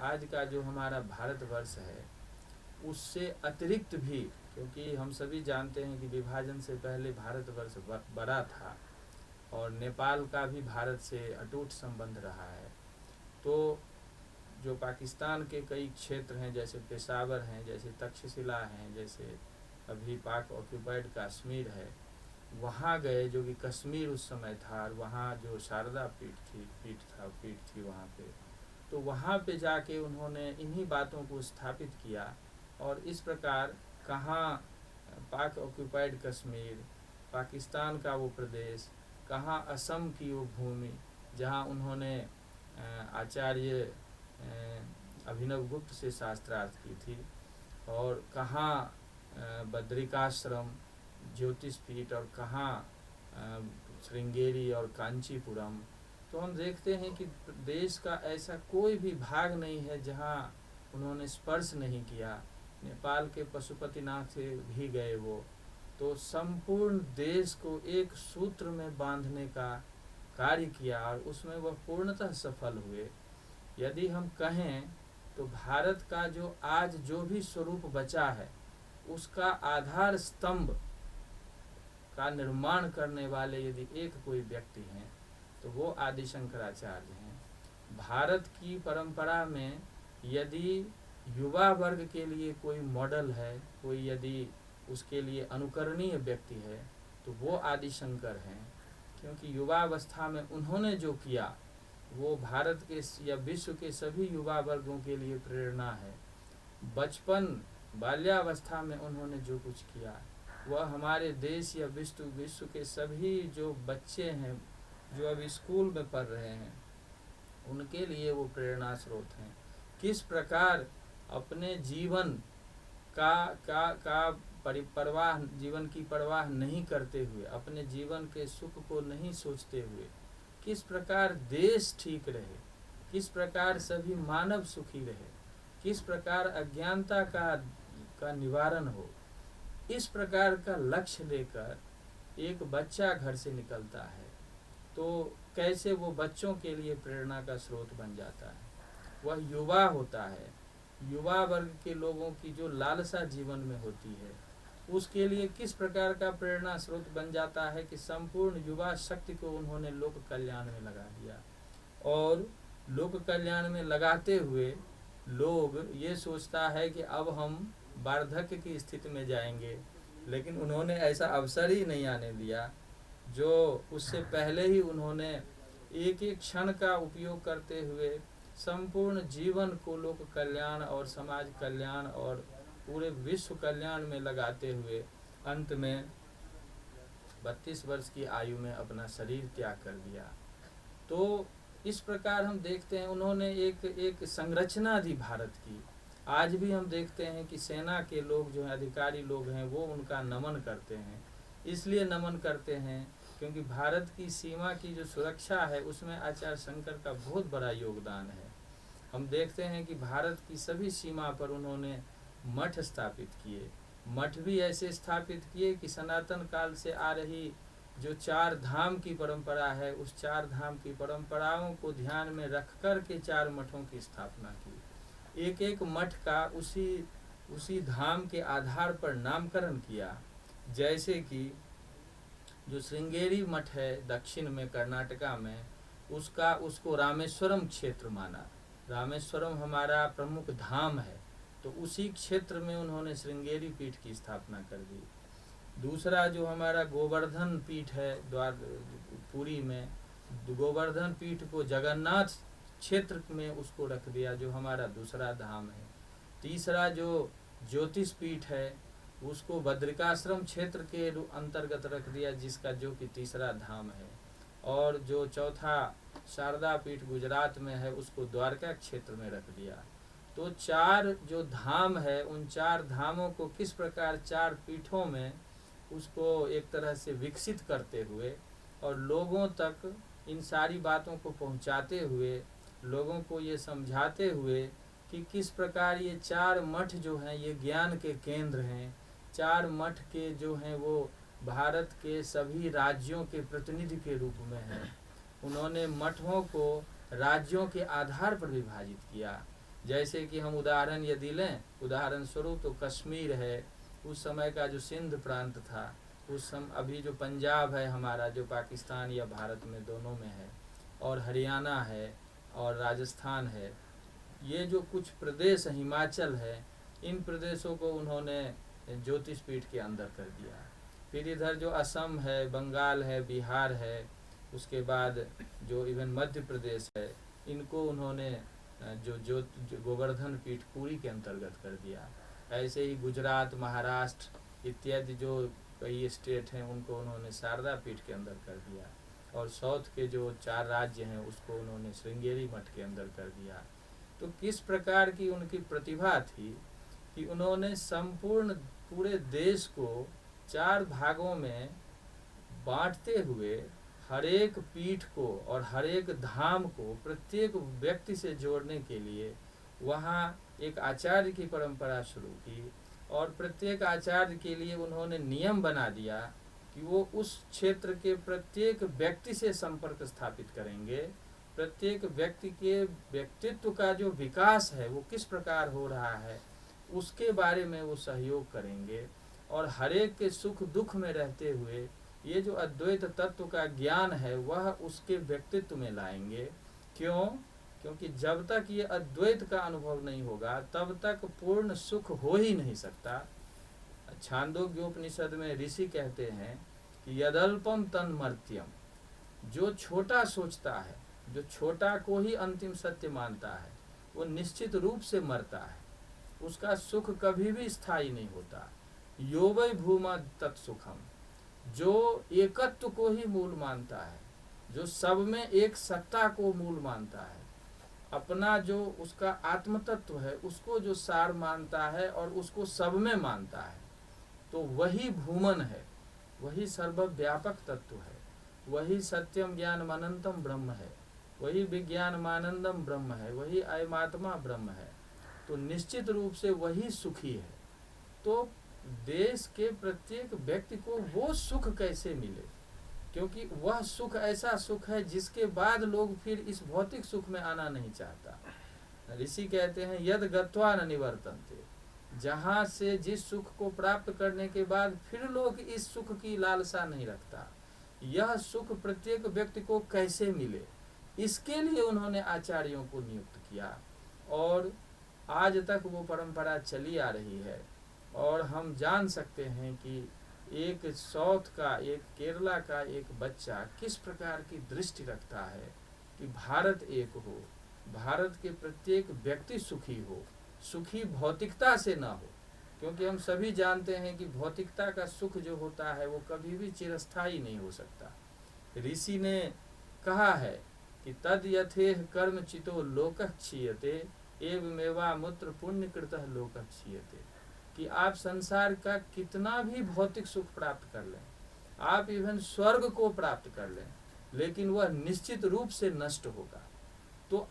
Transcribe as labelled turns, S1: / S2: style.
S1: आज का जो हमारा भारतवर्ष है उससे अतिरिक्त भी, क्योंकि हम सभी जानते हैं कि विभाजन से पहले भारतवर्ष बड़ा था और नेपाल का भी भारत से अटूट संबंध रहा है। तो जो पाकिस्तान के कई क्षेत्र हैं, जैसे पेशावर हैं, जैसे तक्षशिला हैं, जैसे अभी पाक ऑक्यूपाइड कश्मीर है, वहाँ गए, जो कि कश्मीर उस समय था, और वहाँ जो शारदा पीठ थी वहाँ पे, तो वहाँ पे जाके उन्होंने इन्हीं बातों को स्थापित किया। और इस प्रकार कहाँ पाक ऑक्यूपाइड कश्मीर, पाकिस्तान का वो प्रदेश, कहाँ असम की वो भूमि जहाँ उन्होंने आचार्य अभिनव गुप्त से शास्त्रार्थ की थी, और कहाँ बद्रिकाश्रम, ज्योतिष पीठ, और कहाँ श्रृंगेरी और कांचीपुरम। तो हम देखते हैं कि देश का ऐसा कोई भी भाग नहीं है जहाँ उन्होंने स्पर्श नहीं किया। नेपाल के पशुपतिनाथ से भी गए वो, तो संपूर्ण देश को एक सूत्र में बांधने का कार्य किया और उसमें वह पूर्णतः सफल हुए। यदि हम कहें तो भारत का जो आज जो भी स्वरूप बचा है उसका आधार स्तंभ का निर्माण करने वाले यदि एक कोई व्यक्ति हैं तो वो आदि शंकराचार्य हैं। भारत की परंपरा में यदि युवा वर्ग के लिए कोई मॉडल है, कोई यदि उसके लिए अनुकरणीय व्यक्ति है तो वो आदि शंकर हैं, क्योंकि युवावस्था में उन्होंने जो किया वो भारत के या विश्व के सभी युवा वर्गों के लिए प्रेरणा है। बचपन बाल्यावस्था में उन्होंने जो कुछ किया वह हमारे देश या विश्व के सभी जो बच्चे हैं जो अब स्कूल में पढ़ रहे हैं उनके लिए वो प्रेरणा स्रोत हैं। किस प्रकार अपने जीवन का परवाह, जीवन की परवाह नहीं करते हुए, अपने जीवन के सुख को नहीं सोचते हुए किस प्रकार देश ठीक रहे, किस प्रकार सभी मानव सुखी रहे, किस प्रकार अज्ञानता का निवारण हो, इस प्रकार का लक्ष्य लेकर एक बच्चा घर से निकलता है तो कैसे वो बच्चों के लिए प्रेरणा का स्रोत बन जाता है। वह युवा होता है, युवा वर्ग के लोगों की जो लालसा जीवन में होती है उसके लिए किस प्रकार का प्रेरणा स्रोत बन जाता है कि संपूर्ण युवा शक्ति को उन्होंने लोक कल्याण में लगा दिया। और लोक कल्याण में लगाते हुए लोग ये सोचता है कि अब हम वार्धक्य की स्थिति में जाएंगे, लेकिन उन्होंने ऐसा अवसर ही नहीं आने दिया। जो उससे पहले ही उन्होंने एक एक क्षण का उपयोग करते हुए संपूर्ण जीवन को लोक कल्याण और समाज कल्याण और पूरे विश्व कल्याण में लगाते हुए अंत में 32 वर्ष की आयु में अपना शरीर त्याग कर दिया। तो इस प्रकार हम देखते हैं उन्होंने एक संरचना दी भारत की। आज भी हम देखते हैं कि सेना के लोग जो हैं, अधिकारी लोग हैं, वो उनका नमन करते हैं। इसलिए नमन करते हैं क्योंकि भारत की सीमा की जो सुरक्षा है उसमें आचार्य शंकर का बहुत बड़ा योगदान है। हम देखते हैं कि भारत की सभी सीमा पर उन्होंने मठ स्थापित किए। मठ भी ऐसे स्थापित किए कि सनातन काल से आ रही जो 4 धाम की परंपरा है उस 4 धाम की परंपराओं को ध्यान में रख कर के 4 मठों की स्थापना की। एक एक मठ का उसी धाम के आधार पर नामकरण किया। जैसे कि जो श्रृंगेरी मठ है दक्षिण में कर्नाटका में, उसको रामेश्वरम क्षेत्र माना। रामेश्वरम हमारा प्रमुख धाम है, तो उसी क्षेत्र में उन्होंने श्रृंगेरी पीठ की स्थापना कर दी। दूसरा जो हमारा गोवर्धन पीठ है पुरी में, गोवर्धन पीठ को जगन्नाथ क्षेत्र में उसको रख दिया जो हमारा दूसरा धाम है। तीसरा जो ज्योतिष पीठ है उसको बद्रिकाश्रम क्षेत्र के अंतर्गत रख दिया जिसका जो कि तीसरा धाम है। और जो चौथा शारदा पीठ गुजरात में है उसको द्वारका क्षेत्र में रख दिया। तो 4 जो धाम है उन 4 धामों को किस प्रकार 4 पीठों में उसको एक तरह से विकसित करते हुए और लोगों तक इन सारी बातों को पहुंचाते हुए, लोगों को ये समझाते हुए कि किस प्रकार ये 4 मठ जो हैं ये ज्ञान के केंद्र हैं। 4 मठ के जो हैं वो भारत के सभी राज्यों के प्रतिनिधि के रूप में हैं। उन्होंने मठों को राज्यों के आधार पर विभाजित किया। जैसे कि हम उदाहरण यदि लें, उदाहरण स्वरूप तो कश्मीर है, उस समय का जो सिंध प्रांत था, उस समय अभी जो पंजाब है हमारा, जो पाकिस्तान या भारत में दोनों में है, और हरियाणा है और राजस्थान है, ये जो कुछ प्रदेश हिमाचल है, इन प्रदेशों को उन्होंने ज्योतिष पीठ के अंदर कर दिया। फिर इधर जो असम है, बंगाल है, बिहार है, उसके बाद जो इवन मध्य प्रदेश है, इनको उन्होंने जो गोवर्धन पीठ पुरी के अंतर्गत कर दिया। ऐसे ही गुजरात, महाराष्ट्र इत्यादि जो कई स्टेट हैं उनको उन्होंने शारदा पीठ के अंदर कर दिया, और साउथ के जो 4 राज्य हैं उसको उन्होंने श्रृंगेरी मठ के अंदर कर दिया। तो किस प्रकार की उनकी प्रतिभा थी कि उन्होंने संपूर्ण पूरे देश को 4 भागों में बांटते हुए हर एक पीठ को और हर एक धाम को प्रत्येक व्यक्ति से जोड़ने के लिए वहाँ एक आचार्य की परंपरा शुरू की, और प्रत्येक आचार्य के लिए उन्होंने नियम बना दिया कि वो उस क्षेत्र के प्रत्येक व्यक्ति से संपर्क स्थापित करेंगे, प्रत्येक व्यक्ति के व्यक्तित्व का जो विकास है वो किस प्रकार हो रहा है उसके बारे में वो सहयोग करेंगे, और हर एक के सुख दुख में रहते हुए ये जो अद्वैत तत्व का ज्ञान है वह उसके व्यक्तित्व में लाएंगे। क्यों? क्योंकि जब तक ये अद्वैत का अनुभव नहीं होगा तब तक पूर्ण सुख हो ही नहीं सकता। छांदोग्योपनिषद में ऋषि कहते हैं कि यदल्पम तन्मर्त्यम, जो छोटा सोचता है, जो छोटा को ही अंतिम सत्य मानता है, वो निश्चित रूप से मरता है, उसका सुख कभी भी स्थायी नहीं होता। यो वै भूमा तत्सुखम, जो एकत्व को ही मूल मानता है, जो सब में एक सत्ता को मूल मानता है, अपना जो उसका आत्म तत्व है उसको जो सार मानता है और उसको सब में मानता है, तो वही भूमन है, वही सर्वव्यापक तत्व है, वही सत्यम ज्ञानम अनंतम ब्रह्म है, वही विज्ञानमानंदम ब्रह्म है, वही अयमात्मा ब्रह्म है। तो निश्चित रूप से वही सुखी है। तो देश के प्रत्येक व्यक्ति को वो सुख कैसे मिले, क्योंकि वह सुख ऐसा सुख है जिसके बाद लोग फिर इस भौतिक सुख में आना नहीं चाहता। ऋषि कहते हैं यद गत्वा न निवर्तन्ते, जहाँ से जिस सुख को प्राप्त करने के बाद फिर लोग इस सुख की लालसा नहीं रखता, यह सुख प्रत्येक व्यक्ति को कैसे मिले, इसके लिए उन्होंने आचार्यों को नियुक्त किया, और आज तक वो परंपरा चली आ रही है। और हम जान सकते हैं कि एक साउथ का, एक केरला का एक बच्चा किस प्रकार की दृष्टि रखता है कि भारत एक हो, भारत के प्रत्येक व्यक्ति सुखी हो, सुखी भौतिकता से ना हो, क्योंकि हम सभी जानते हैं कि भौतिकता का सुख जो होता है वो कभी भी चिरस्थायी नहीं हो सकता। ऋषि ने कहा है कि तद यथेह कर्म चितो लोकः क्षीयते एवमेवा मूत्र पुण्य कृतः लोकः क्षीयते, कि आप संसार का कितना भी भौतिक सुख प्राप्त कर लें, आप इवन स्वर्ग को प्राप्त कर लें, लेकिन वह निश्चित रूप से नष्ट होगा। तो